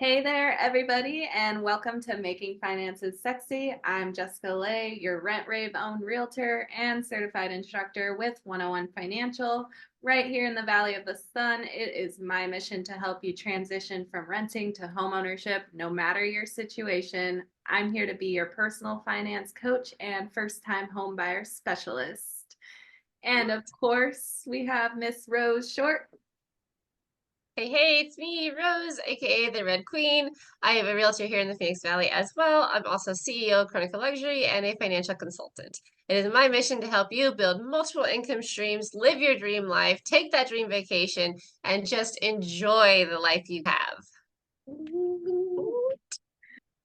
Hey there, everybody, and welcome to Making Finances Sexy. I'm Jessica Lay, your Rent Rave owned realtor and certified instructor with 101 Financial. Right here in the Valley of the Sun, it is my mission to help you transition from renting to homeownership, no matter your situation. I'm here to be your personal finance coach and first time home buyer specialist. And of course, we have Miss Rose Short. Hey, it's me, Rose, aka the Red Queen. I am a realtor here in the Phoenix Valley as well. I'm also CEO of Chronicle Luxury and a financial consultant. It is my mission to help you build multiple income streams, live your dream life, take that dream vacation, and just enjoy the life you have.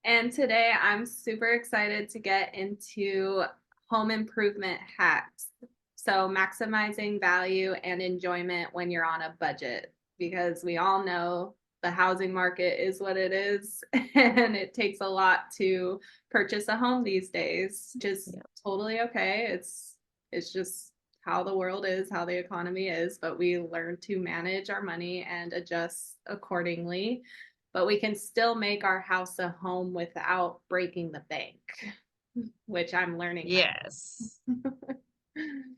And today I'm super excited to get into home improvement hacks. So, maximizing value and enjoyment when you're on a budget, because we all know the housing market is what it is, and it takes a lot to purchase a home these days. Just Yeah. totally okay. It's just how the world is, how the economy is, but we learn to manage our money and adjust accordingly, but we can still make our house a home without breaking the bank, which I'm learning how. Yes.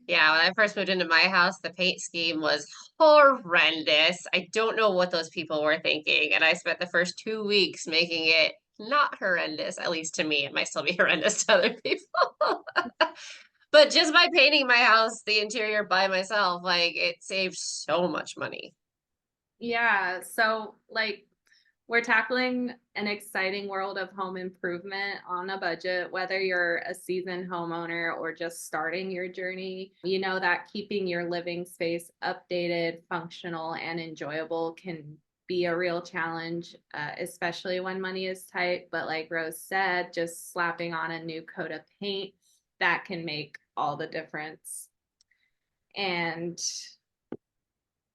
Yeah, when I first moved into my house, the paint scheme was horrendous. I don't know what those people were thinking, and I spent the first 2 weeks making it not horrendous, at least to me. It might still be horrendous to other people. But just by painting my house, the interior by myself, like it saved so much money. Yeah, so like we're tackling an exciting world of home improvement on a budget, whether you're a seasoned homeowner or just starting your journey. You know that keeping your living space updated, functional, and enjoyable can be a real challenge, especially when money is tight. But like Rose said, just slapping on a new coat of paint, that can make all the difference. And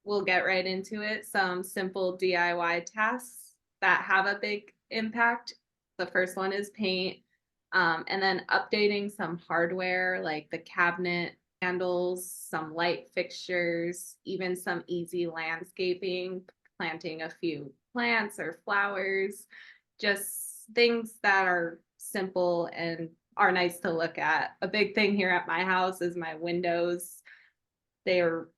we'll get right into it. Some simple DIY tasks that have a big impact. The first one is paint, and then updating some hardware like the cabinet handles, some light fixtures, even some easy landscaping, planting a few plants or flowers, just things that are simple and are nice to look at. A big thing here at my house is my windows. They are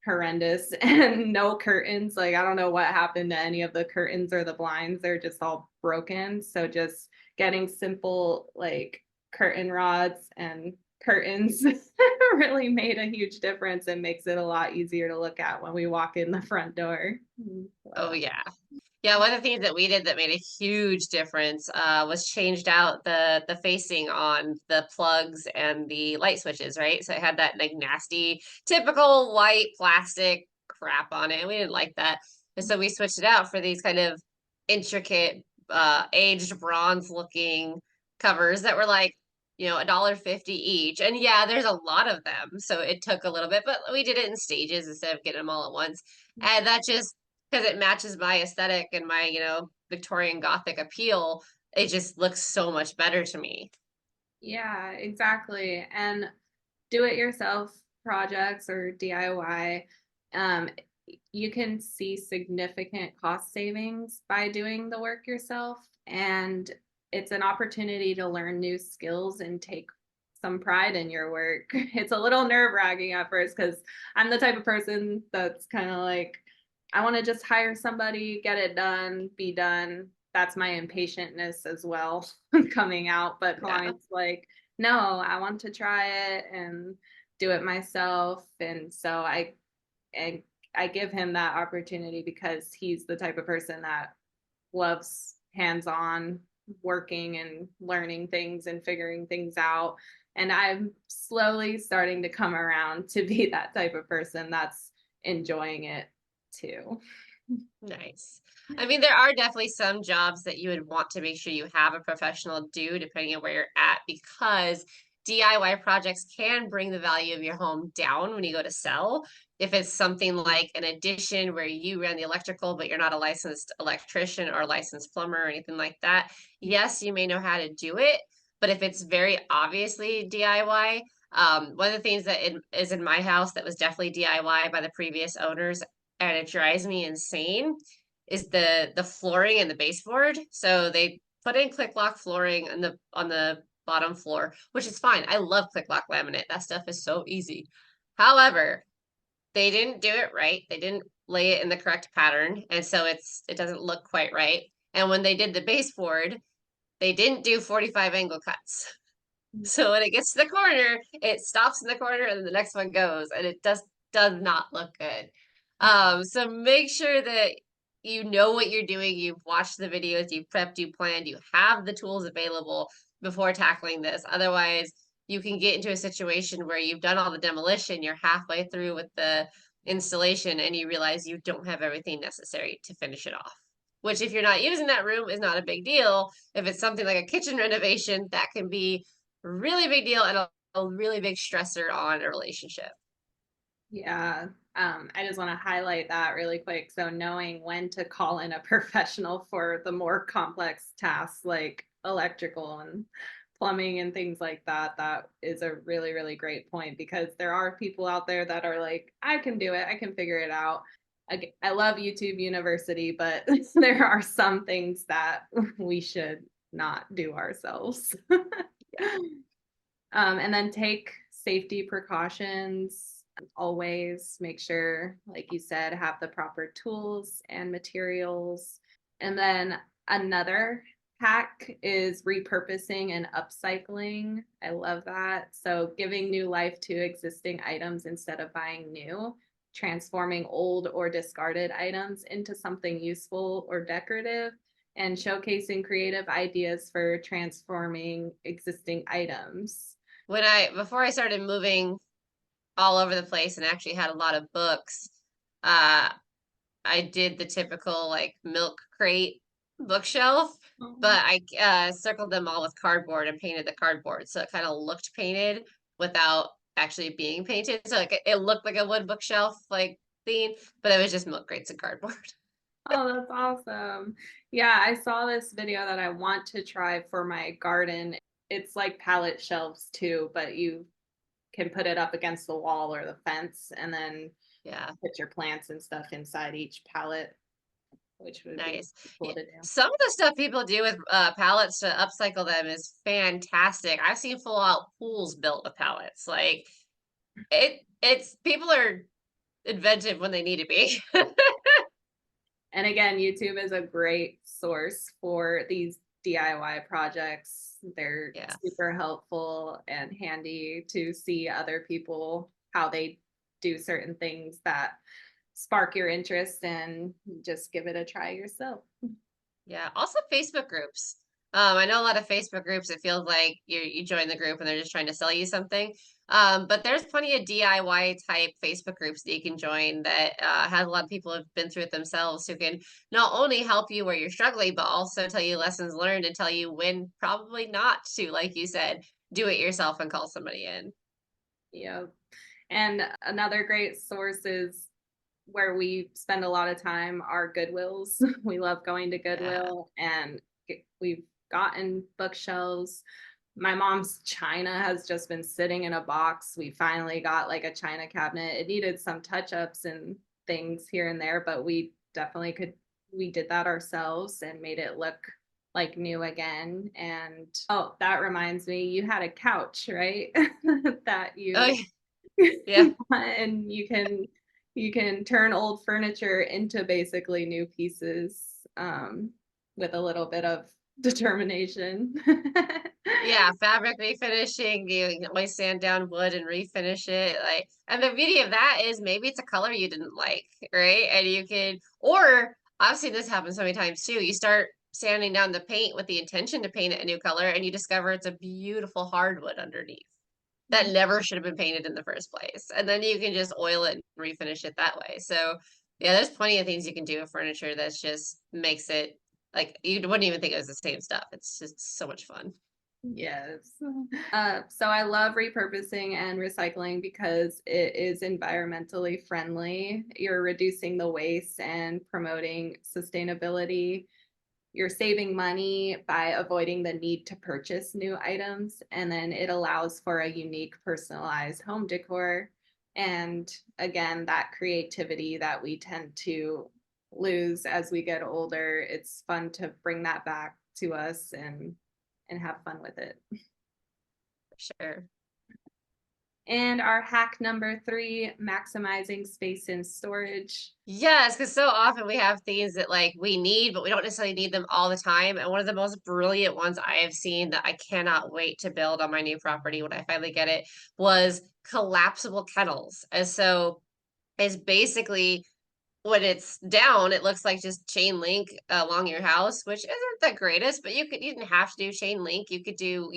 horrendous and no curtains. Like, I don't know what happened to any of the curtains or the blinds. They're just all broken. So just getting simple like curtain rods and curtains really made a huge difference and makes it a lot easier to look at when we walk in the front door. Oh So, yeah. Yeah, one of the things that we did that made a huge difference was changed out the facing on the plugs and the light switches, right? So it had that like nasty, typical white plastic crap on it, and we didn't like that. And so we switched it out for these kind of intricate, aged bronze looking covers that were like, $1.50 each. And yeah, there's a lot of them, so it took a little bit, but we did it in stages instead of getting them all at once. And that just because it matches my aesthetic and my, Victorian Gothic appeal, it just looks so much better to me. yeah, exactly. And do it yourself projects or DIY, um, you can see significant cost savings by doing the work yourself. And it's an opportunity to learn new skills and take some pride in your work. It's a little nerve wracking at first because I'm the type of person that's kind of like, I want to just hire somebody, get it done, be done. That's my impatientness as well coming out. But Yeah. clients like, no, I want to try it and do it myself. And so and I give him that opportunity because he's the type of person that loves hands-on working and learning things and figuring things out. And I'm slowly starting to come around to be that type of person that's enjoying it too. Nice. I mean, there are definitely some jobs that you would want to make sure you have a professional do, depending on where you're at, because DIY projects can bring the value of your home down when you go to sell. If it's something like an addition where you ran the electrical, but you're not a licensed electrician or licensed plumber or anything like that, yes, you may know how to do it. But if it's very obviously DIY, one of the things that is in my house that was definitely DIY by the previous owners and it drives me insane is the flooring and the baseboard. So they put in click lock flooring on the bottom floor, which is fine. I love click lock laminate. That stuff is so easy. However, they didn't do it right. They didn't lay it in the correct pattern, and so it doesn't look quite right. And when they did the baseboard, they didn't do 45 angle cuts. So when it gets to the corner, it stops in the corner and then the next one goes, and it does not look good. So make sure that you know what you're doing, you've watched the videos, you've prepped, you planned, you have the tools available before tackling this. Otherwise, you can get into a situation where you've done all the demolition, you're halfway through with the installation, and you realize you don't have everything necessary to finish it off. Which, if you're not using that room, is not a big deal. If it's something like a kitchen renovation, that can be really big deal and a really big stressor on a relationship. Yeah. I just want to highlight that really quick. So knowing when to call in a professional for the more complex tasks like electrical and plumbing and things like that, that is a really, really great point because there are people out there that are like, I can do it, I can figure it out. I love YouTube University, but there are some things that we should not do ourselves. And then take safety precautions. Always make sure, like you said, have the proper tools and materials. And then another hack is repurposing and upcycling. I love that. So giving new life to existing items instead of buying new, transforming old or discarded items into something useful or decorative, and showcasing creative ideas for transforming existing items. Before I started moving all over the place and actually had a lot of books, uh, I did the typical like milk crate bookshelf, but I circled them all with cardboard and painted the cardboard so it kind of looked painted without actually being painted. So like it looked like a wood bookshelf like theme, but it was just milk crates and cardboard. Oh, that's awesome. Yeah, I saw this video that I want to try for my garden. It's like pallet shelves too, but you can put it up against the wall or the fence and then Yeah. put your plants and stuff inside each pallet, which would be Nice. cool Yeah, to do. some of the stuff people do with pallets to upcycle them is fantastic. I've seen full out pools built with pallets. Like it's people are inventive when they need to be. And again, YouTube is a great source for these DIY projects. They're Yeah, super helpful and handy to see other people how they do certain things that spark your interest and just give it a try yourself. yeah. Also Facebook groups. I know a lot of Facebook groups, it feels like you join the group and they're just trying to sell you something. But there's plenty of DIY type Facebook groups that you can join that has a lot of people who have been through it themselves who can not only help you where you're struggling, but also tell you lessons learned and tell you when probably not to, like you said, do it yourself and call somebody in. Yeah. And another great source is where we spend a lot of time are Goodwills. We love going to Yeah. Goodwill and we've gotten bookshelves. My mom's china has just been sitting in a box. We finally got like a china cabinet. It needed some touch ups and things here and there, but we definitely could. We did that ourselves and made it look like new again. And oh, that reminds me, you had a couch, right? That Oh, you yeah. and you can turn old furniture into basically new pieces with a little bit of determination. Yeah, fabric refinishing, you can always sand down wood and refinish it. Like, and the beauty of that is maybe it's a color you didn't like, right? And you can, or I've seen this happen so many times too. You start sanding down the paint with the intention to paint it a new color, and you discover it's a beautiful hardwood underneath that never should have been painted in the first place. And then you can just oil it and refinish it that way. So, yeah, there's plenty of things you can do with furniture that's just makes it like you wouldn't even think it was the same stuff. It's just so much fun. Yes. So I love repurposing and recycling because it is environmentally friendly. You're reducing the waste and promoting sustainability. You're saving money by avoiding the need to purchase new items. And then it allows for a unique, personalized home decor. And again, that creativity that we tend to lose as we get older. It's fun to bring that back to us and have fun with it. Sure. And our hack number 3, maximizing space and storage. Yes, because so often we have things that like we need, but we don't necessarily need them all the time. And one of the most brilliant ones I have seen that I cannot wait to build on my new property when I finally get it was collapsible kennels. And so it's basically when it's down, it looks like just chain link along your house, which isn't the greatest, but you didn't have to do chain link. You could do,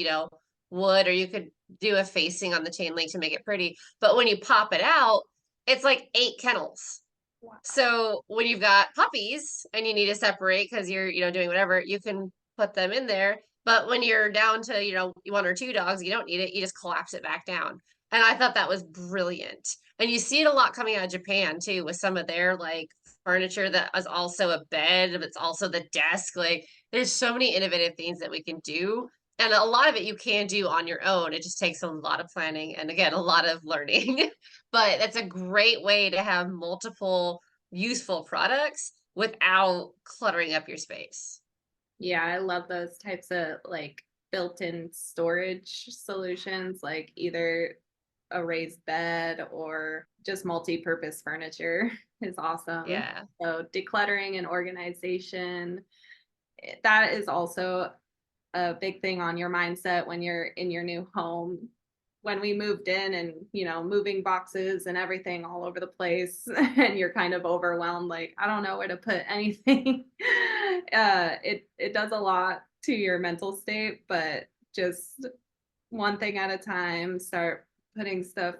wood, or you could do a facing on the chain link to make it pretty. But when you pop it out, it's like 8 kennels. Wow. So when you've got puppies and you need to separate because you're, doing whatever, you can put them in there. But when you're down to, 1 or 2 dogs, you don't need it. You just collapse it back down. And I thought that was brilliant. And you see it a lot coming out of Japan too, with some of their like furniture that is also a bed, but it's also the desk. Like there's so many innovative things that we can do. And a lot of it you can do on your own. It just takes a lot of planning and again, a lot of learning. But that's a great way to have multiple useful products without cluttering up your space. Yeah, I love those types of like built-in storage solutions, like either a raised bed or just multi-purpose furniture is awesome. Yeah. So decluttering and organization, that is also a big thing on your mindset when you're in your new home. When we moved in and, moving boxes and everything all over the place and you're kind of overwhelmed, like, I don't know where to put anything. It does a lot to your mental state, but just one thing at a time, start putting stuff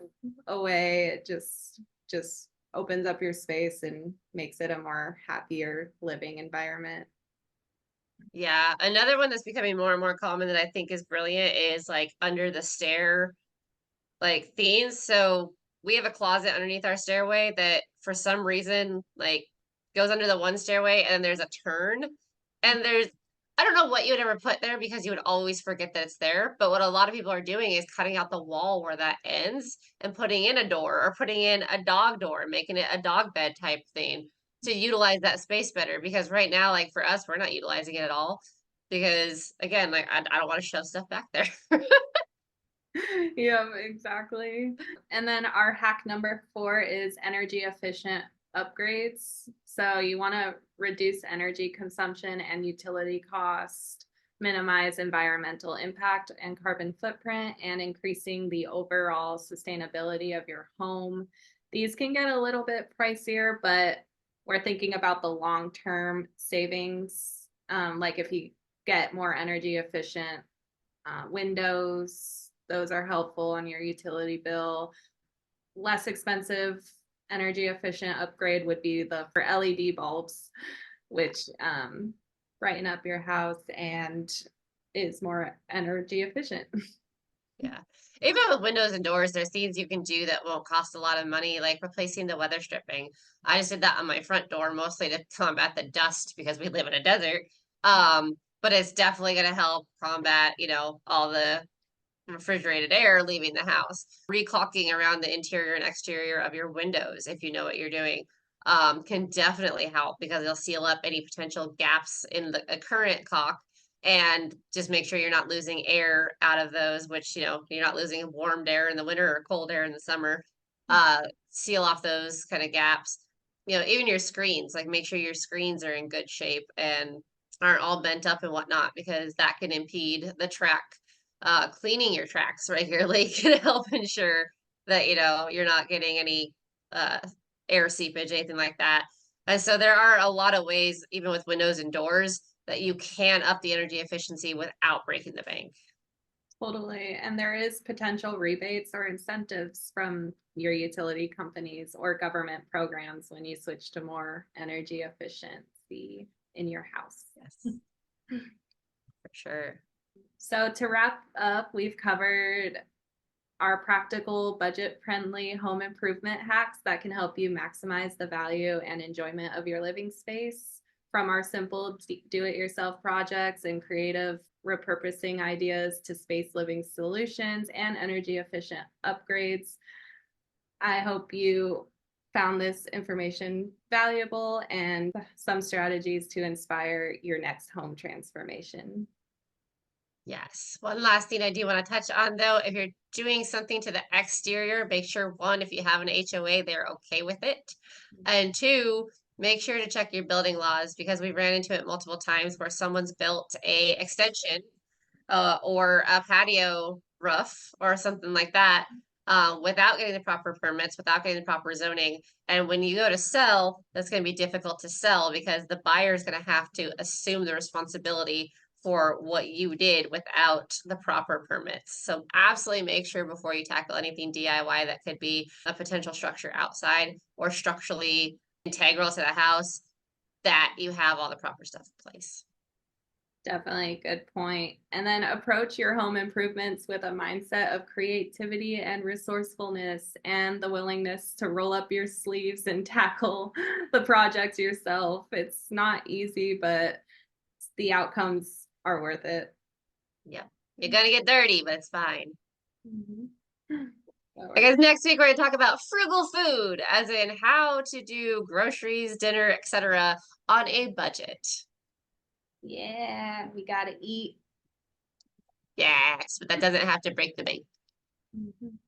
away. It just opens up your space and makes it a more happier living environment. Yeah. Another one that's becoming more and more common that I think is brilliant is like under the stair like themes. So we have a closet underneath our stairway that for some reason like goes under the one stairway and then there's a turn and there's I don't know what you would ever put there because you would always forget that it's there. But what a lot of people are doing is cutting out the wall where that ends and putting in a door or putting in a dog door, making it a dog bed type thing to utilize that space better. Because right now, like for us, we're not utilizing it at all because again, like I don't want to shove stuff back there. Yeah, exactly. And then our hack number 4 is energy efficient upgrades. So you want to reduce energy consumption and utility cost, minimize environmental impact and carbon footprint, and increasing the overall sustainability of your home. These can get a little bit pricier, but we're thinking about the long-term savings. Like if you get more energy efficient windows, those are helpful on your utility bill. Less expensive energy efficient upgrade would be the for LED bulbs, which brighten up your house and is more energy efficient. Yeah. Even with windows and doors, there's things you can do that won't cost a lot of money, like replacing the weather stripping. I just did that on my front door, mostly to combat the dust because we live in a desert. But it's definitely going to help combat, all the refrigerated air leaving the house. Reclocking around the interior and exterior of your windows, if you know what you're doing, can definitely help because it'll seal up any potential gaps in the current caulk and just make sure you're not losing air out of those, which, you're not losing warmed air in the winter or cold air in the summer. Seal off those kind of gaps. Even your screens, like make sure your screens are in good shape and aren't all bent up and whatnot, because that can impede the track. Cleaning your tracks regularly can help ensure that, you're not getting any uh, air seepage, anything like that. And so there are a lot of ways, even with windows and doors, that you can up the energy efficiency without breaking the bank. Totally. And there is potential rebates or incentives from your utility companies or government programs when you switch to more energy efficiency in your house. Yes, for sure. So to wrap up, we've covered our practical, budget-friendly home improvement hacks that can help you maximize the value and enjoyment of your living space, from our simple do-it-yourself projects and creative repurposing ideas to space living solutions and energy efficient upgrades. I hope you found this information valuable and some strategies to inspire your next home transformation. Yes. One last thing I do want to touch on though, if you're doing something to the exterior, make sure one, if you have an HOA, they're okay with it. And two, make sure to check your building laws because we ran into it multiple times where someone's built a extension or a patio roof or something like that without getting the proper permits, without getting the proper zoning. And when you go to sell, that's going to be difficult to sell because the buyer is going to have to assume the responsibility for what you did without the proper permits. So absolutely make sure before you tackle anything DIY that could be a potential structure outside or structurally integral to the house that you have all the proper stuff in place. Definitely good point. And then approach your home improvements with a mindset of creativity and resourcefulness and the willingness to roll up your sleeves and tackle the projects yourself. It's not easy, but the outcomes are worth it. Yep. You're gonna get dirty, but it's fine. Mhm. I guess next week we're gonna talk about frugal food, as in how to do groceries, dinner, etc. on a budget. Yeah, we gotta eat. Yes, but that doesn't have to break the bank. Mhm.